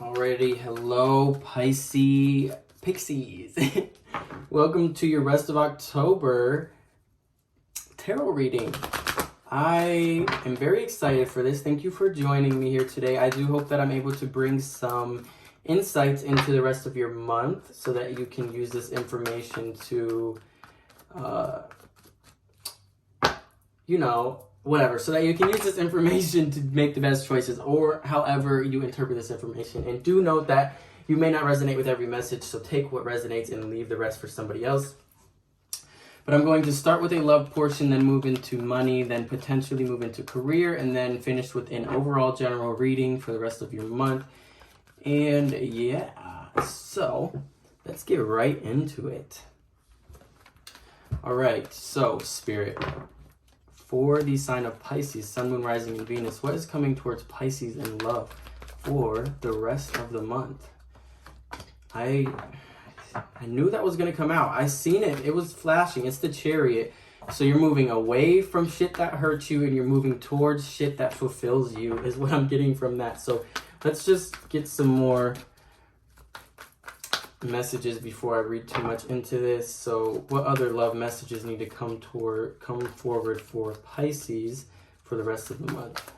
Alrighty, hello Pisces Pixies. Welcome to your rest of October tarot reading. I am very excited for this. Thank you for joining me here today. I do hope that I'm able to bring some insights into the rest of your month so that you can use this information to, whatever, so that you can use this information to make the best choices, or however you interpret this information. And do note that you may not resonate with every message, so take what resonates and leave the rest for somebody else. But I'm going to start with a love portion, then move into money, then potentially move into career, and then finish with an overall general reading for the rest of your month. And yeah, so let's get right into it. All right, so Spirit, for the sign of Pisces, Sun, Moon, Rising, and Venus, what is coming towards Pisces in love for the rest of the month? I knew that was going to come out. I seen it. It was flashing. It's the Chariot. So you're moving away from shit that hurts you and you're moving towards shit that fulfills you is what I'm getting from that. So let's just get some more messages before I read too much into this. So what other love messages need to come forward for Pisces for the rest of the month?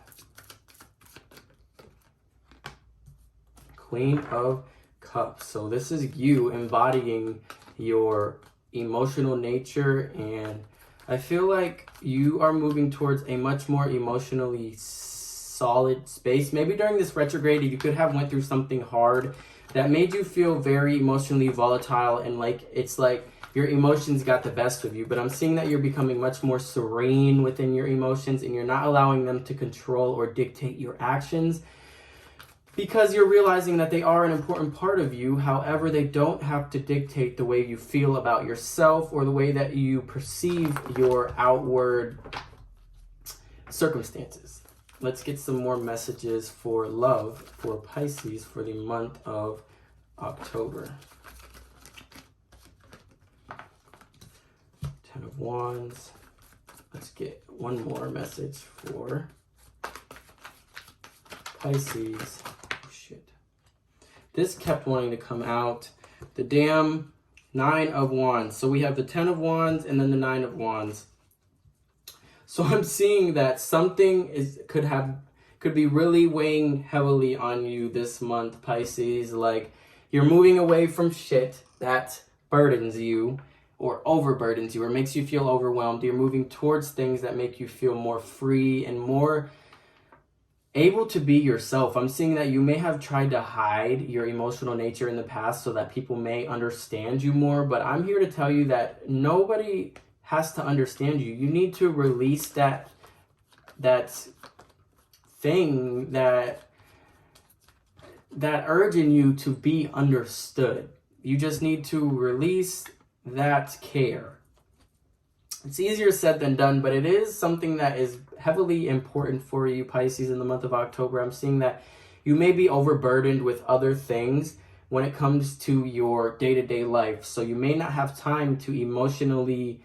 Queen of Cups. So this is you embodying your emotional nature, and I feel like you are moving towards a much more emotionally solid space. Maybe during this retrograde you could have went through something hard that made you feel very emotionally volatile, and like it's like your emotions got the best of you. But I'm seeing that you're becoming much more serene within your emotions, and you're not allowing them to control or dictate your actions, because you're realizing that they are an important part of you. However, they don't have to dictate the way you feel about yourself or the way that you perceive your outward circumstances. Let's get some more messages for love for Pisces for the month of October. 10 of Wands. Let's get one more message for Pisces. Oh, shit. This kept wanting to come out. The damn 9 of Wands. So we have the 10 of Wands and then the 9 of Wands. So I'm seeing that something could be really weighing heavily on you this month, Pisces. Like you're moving away from shit that burdens you or overburdens you or makes you feel overwhelmed. You're moving towards things that make you feel more free and more able to be yourself. I'm seeing that you may have tried to hide your emotional nature in the past so that people may understand you more, but I'm here to tell you that nobody has to understand you. You need to release that thing, that urge in you to be understood. You just need to release that care. It's easier said than done, but it is something that is heavily important for you, Pisces, in the month of October. I'm seeing that you may be overburdened with other things when it comes to your day-to-day life. So you may not have time to emotionally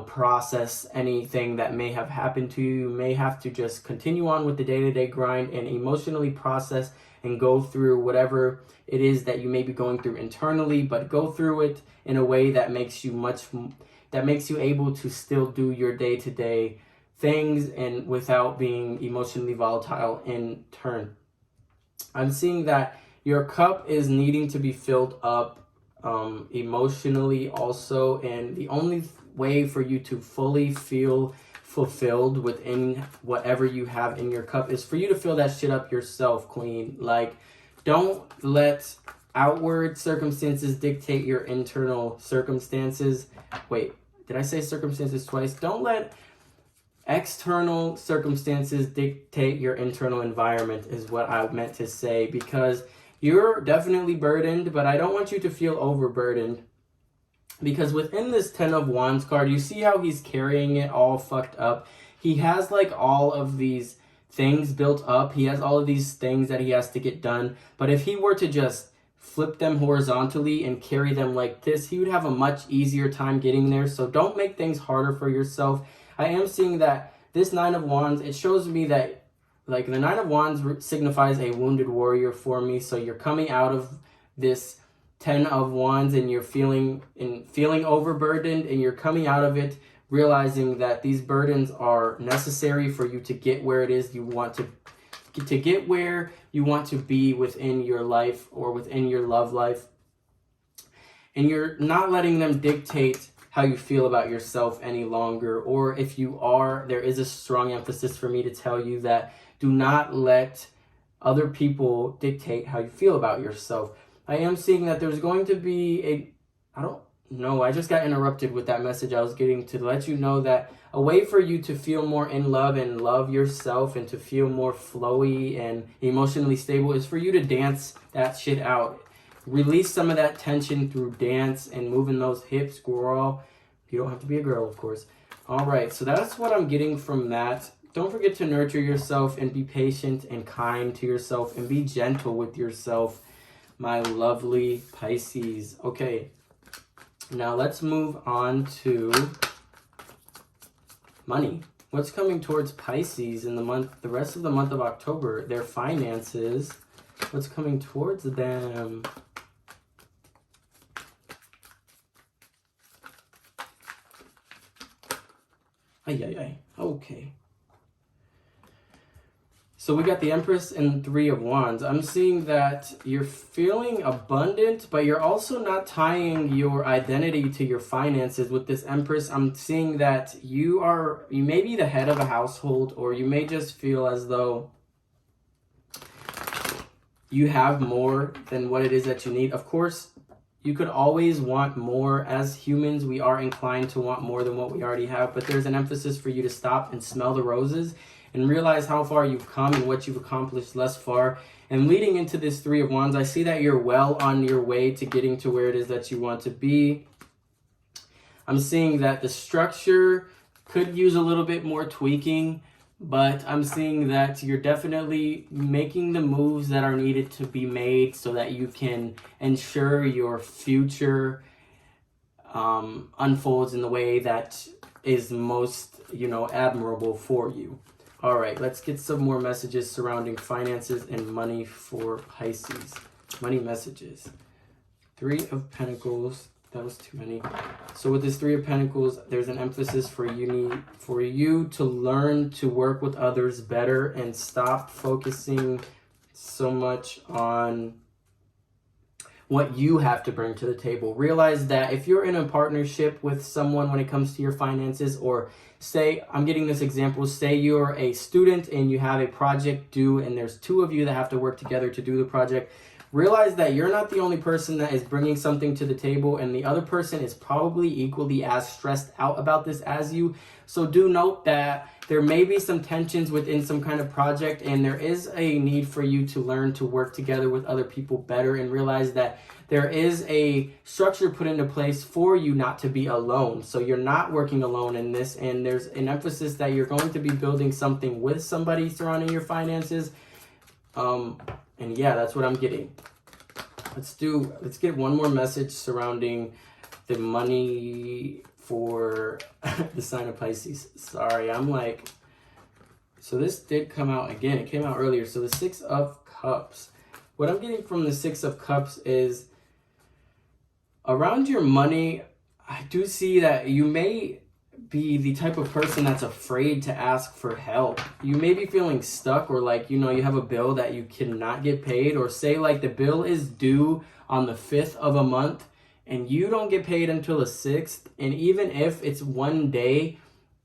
process anything that may have happened to you. You may have to just continue on with the day-to-day grind and emotionally process and go through whatever it is that you may be going through internally, but go through it in a way that makes you able to still do your day-to-day things and without being emotionally volatile in turn. I'm seeing that your cup is needing to be filled up emotionally also, and the only way for you to fully feel fulfilled within whatever you have in your cup is for you to fill that shit up yourself, Queen. Like, don't let outward circumstances dictate your internal circumstances. Wait, did I say circumstances twice? Don't let external circumstances dictate your internal environment is what I meant to say, because you're definitely burdened, but I don't want you to feel overburdened. Because within this 10 of Wands card, you see how he's carrying it all fucked up. He has like all of these things built up. He has all of these things that he has to get done. But if he were to just flip them horizontally and carry them like this, he would have a much easier time getting there. So don't make things harder for yourself. I am seeing that this 9 of Wands, it shows me that like the Nine of Wands signifies a wounded warrior for me. So you're coming out of this Ten of Wands and you're feeling overburdened, and you're coming out of it realizing that these burdens are necessary for you to get where it is you want to get, where you want to be within your life or within your love life. And you're not letting them dictate how you feel about yourself any longer. Or if you are, there is a strong emphasis for me to tell you that do not let other people dictate how you feel about yourself. I am seeing that there's going to be I just got interrupted with that message I was getting to let you know that a way for you to feel more in love and love yourself and to feel more flowy and emotionally stable is for you to dance that shit out. Release some of that tension through dance and moving those hips, girl. You don't have to be a girl, of course. All right, so that's what I'm getting from that. Don't forget to nurture yourself and be patient and kind to yourself and be gentle with yourself, my lovely Pisces. Okay, now let's move on to money. What's coming towards Pisces in the rest of the month of October? Their finances. What's coming towards them? Okay. So we got the Empress and Three of Wands. I'm seeing that you're feeling abundant, but you're also not tying your identity to your finances with this Empress. I'm seeing that you may be the head of a household, or you may just feel as though you have more than what it is that you need. Of course, you could always want more. As humans, we are inclined to want more than what we already have, but there's an emphasis for you to stop and smell the roses and realize how far you've come and what you've accomplished thus far. And leading into this Three of Wands, I see that you're well on your way to getting to where it is that you want to be. I'm seeing that the structure could use a little bit more tweaking, but I'm seeing that you're definitely making the moves that are needed to be made so that you can ensure your future unfolds in the way that is most, admirable for you. All right, let's get some more messages surrounding finances and money for Pisces. Money messages. Three of Pentacles. That was too many. So with this Three of Pentacles, there's an emphasis for you to learn to work with others better and stop focusing so much on what you have to bring to the table. Realize that if you're in a partnership with someone when it comes to your finances, or say, I'm getting this example, say you're a student and you have a project due and there's two of you that have to work together to do the project. Realize that you're not the only person that is bringing something to the table, and the other person is probably equally as stressed out about this as you. So do note that there may be some tensions within some kind of project, and there is a need for you to learn to work together with other people better, and realize that there is a structure put into place for you not to be alone. So you're not working alone in this, and there's an emphasis that you're going to be building something with somebody surrounding your finances. And yeah, that's what I'm getting. Let's get one more message surrounding the money for the sign of Pisces. Sorry, so this did come out again. It came out earlier. So the Six of Cups. What I'm getting from the Six of Cups is around your money, I do see that you may be the type of person that's afraid to ask for help. You may be feeling stuck, or you have a bill that you cannot get paid, or say the bill is due on the 5th of a month and you don't get paid until the 6th. And even if it's one day,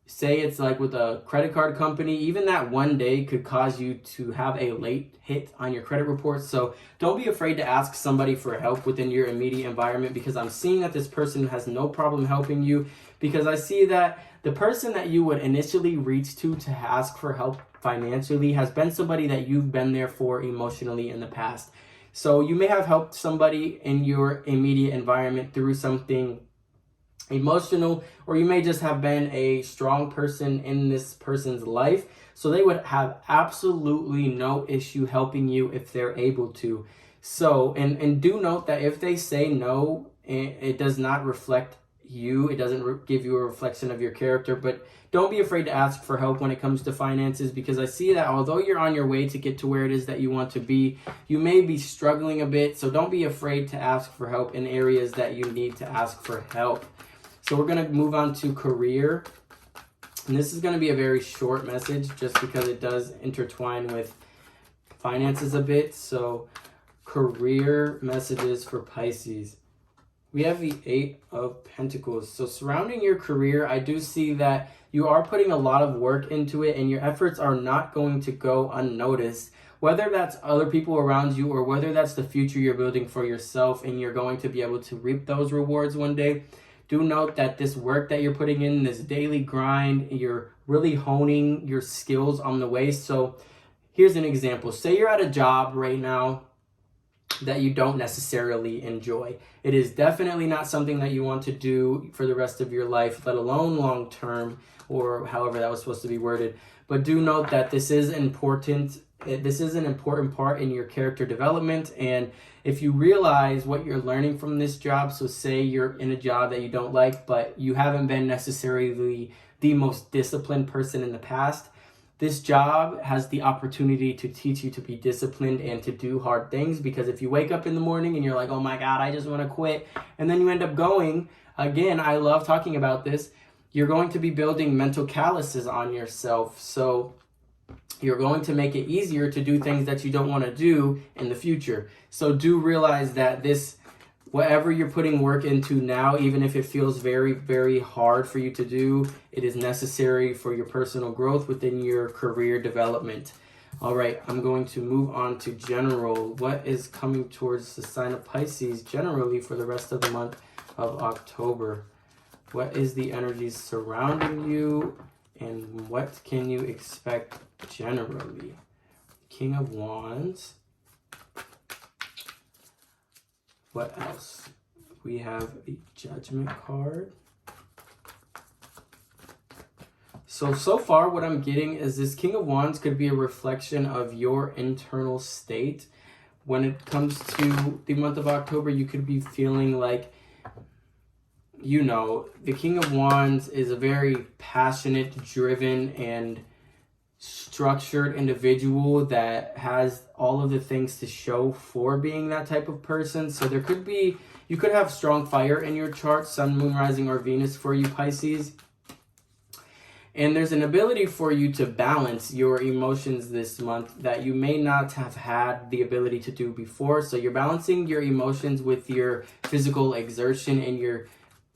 say it's with a credit card company, even that one day could cause you to have a late hit on your credit report. So don't be afraid to ask somebody for help within your immediate environment, because I'm seeing that this person has no problem helping you, because I see that the person that you would initially reach to ask for help financially has been somebody that you've been there for emotionally in the past. So you may have helped somebody in your immediate environment through something emotional, or you may just have been a strong person in this person's life, so they would have absolutely no issue helping you if they're able to. So and do note that if they say no, it does not reflect you. It doesn't give you a reflection of your character, but don't be afraid to ask for help when it comes to finances, because I see that although you're on your way to get to where it is that you want to be, you may be struggling a bit. So don't be afraid to ask for help in areas that you need to ask for help. So we're going to move on to career. And this is going to be a very short message just because it does intertwine with finances a bit. So career messages for Pisces. We have the 8 of Pentacles. So surrounding your career, I do see that you are putting a lot of work into it and your efforts are not going to go unnoticed. Whether that's other people around you or whether that's the future you're building for yourself and you're going to be able to reap those rewards one day, do note that this work that you're putting in, this daily grind, you're really honing your skills on the way. So here's an example. Say you're at a job right now that you don't necessarily enjoy. It is definitely not something that you want to do for the rest of your life, let alone long term, or however that was supposed to be worded. But do note that this is important. This is an important part in your character development. And if you realize what you're learning from this job, so say you're in a job that you don't like, but you haven't been necessarily the most disciplined person in the past, this job has the opportunity to teach you to be disciplined and to do hard things. Because if you wake up in the morning and you're like, oh my God, I just want to quit, and then you end up going, again, I love talking about this, you're going to be building mental calluses on yourself. So you're going to make it easier to do things that you don't want to do in the future. So do realize that this, whatever you're putting work into now, even if it feels very, very hard for you to do, it is necessary for your personal growth within your career development. All right, I'm going to move on to general. What is coming towards the sign of Pisces generally for the rest of the month of October? What is the energies surrounding you, and what can you expect generally? King of Wands. What else? We have the Judgment card. So far what I'm getting is this King of Wands could be a reflection of your internal state. When it comes to the month of October, you could be feeling like, you know, the King of Wands is a very passionate, driven, and structured individual that has all of the things to show for being that type of person. So there could be, you could have strong fire in your chart, Sun, Moon, Rising, or Venus for you, Pisces. And there's an ability for you to balance your emotions this month that you may not have had the ability to do before. So you're balancing your emotions with your physical exertion, and you're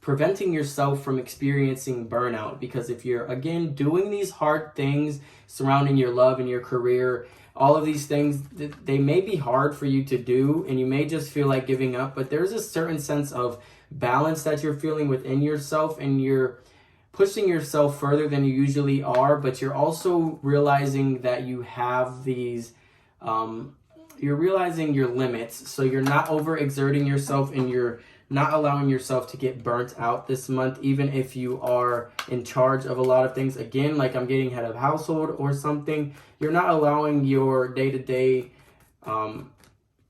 preventing yourself from experiencing burnout. Because if you're, again, doing these hard things surrounding your love and your career, all of these things, they may be hard for you to do and you may just feel like giving up, but there's a certain sense of balance that you're feeling within yourself, and you're pushing yourself further than you usually are, but you're also realizing that you have these, you're realizing your limits. So you're not overexerting yourself, and you're not allowing yourself to get burnt out this month, even if you are in charge of a lot of things. Again, like I'm getting head of household or something, you're not allowing your day-to-day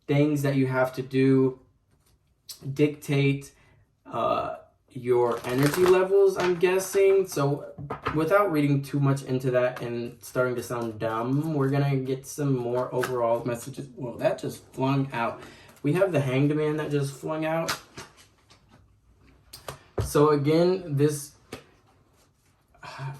things that you have to do dictate your energy levels, I'm guessing. So without reading too much into that and starting to sound dumb, we're gonna get some more overall messages. Well, that just flung out. We have the Hanged Man that just flung out. So again, this,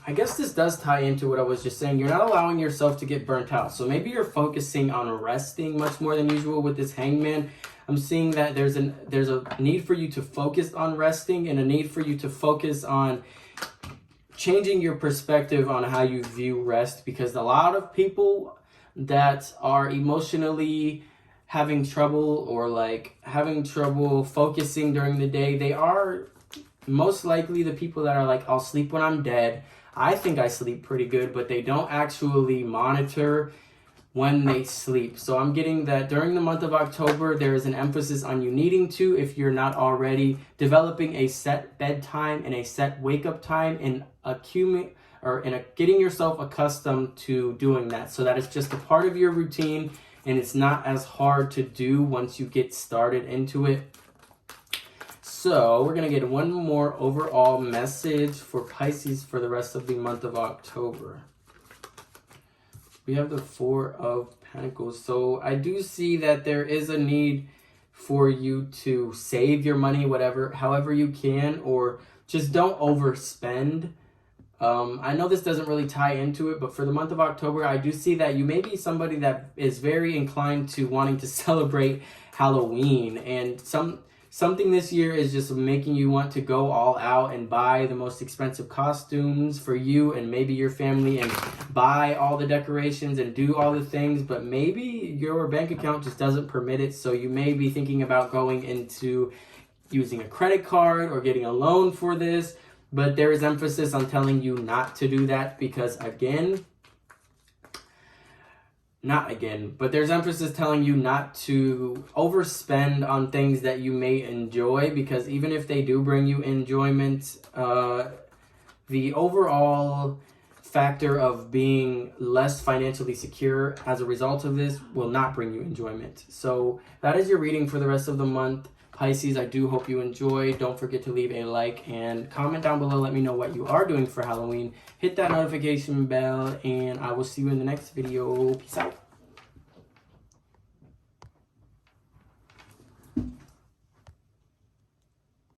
I guess this does tie into what I was just saying. You're not allowing yourself to get burnt out. So maybe you're focusing on resting much more than usual with this Hangman. I'm seeing that there's a need for you to focus on resting, and a need for you to focus on changing your perspective on how you view rest, because a lot of people that are emotionally having trouble, or like having trouble focusing during the day, they are most likely the people that are like, I'll sleep when I'm dead. I think I sleep pretty good, but they don't actually monitor when they sleep. So I'm getting that during the month of October, there is an emphasis on you needing to, if you're not already, developing a set bedtime and a set wake up time, and getting yourself accustomed to doing that, so that it's just a part of your routine and it's not as hard to do once you get started into it. So we're going to get one more overall message for Pisces for the rest of the month of October. We have the Four of Pentacles. So I do see that there is a need for you to save your money, however you can, or just don't overspend. I know this doesn't really tie into it, but for the month of October, I do see that you may be somebody that is very inclined to wanting to celebrate Halloween, and something this year is just making you want to go all out and buy the most expensive costumes for you and maybe your family, and buy all the decorations and do all the things, but maybe your bank account just doesn't permit it. So you may be thinking about going into using a credit card or getting a loan for this, but there is emphasis on telling you not to do that, because but there's emphasis telling you not to overspend on things that you may enjoy, because even if they do bring you enjoyment, the overall factor of being less financially secure as a result of this will not bring you enjoyment. So that is your reading for the rest of the month, Pisces. I do hope you enjoy. Don't forget to leave a like and comment down below. Let me know what you are doing for Halloween. Hit that notification bell, and I will see you in the next video. Peace out.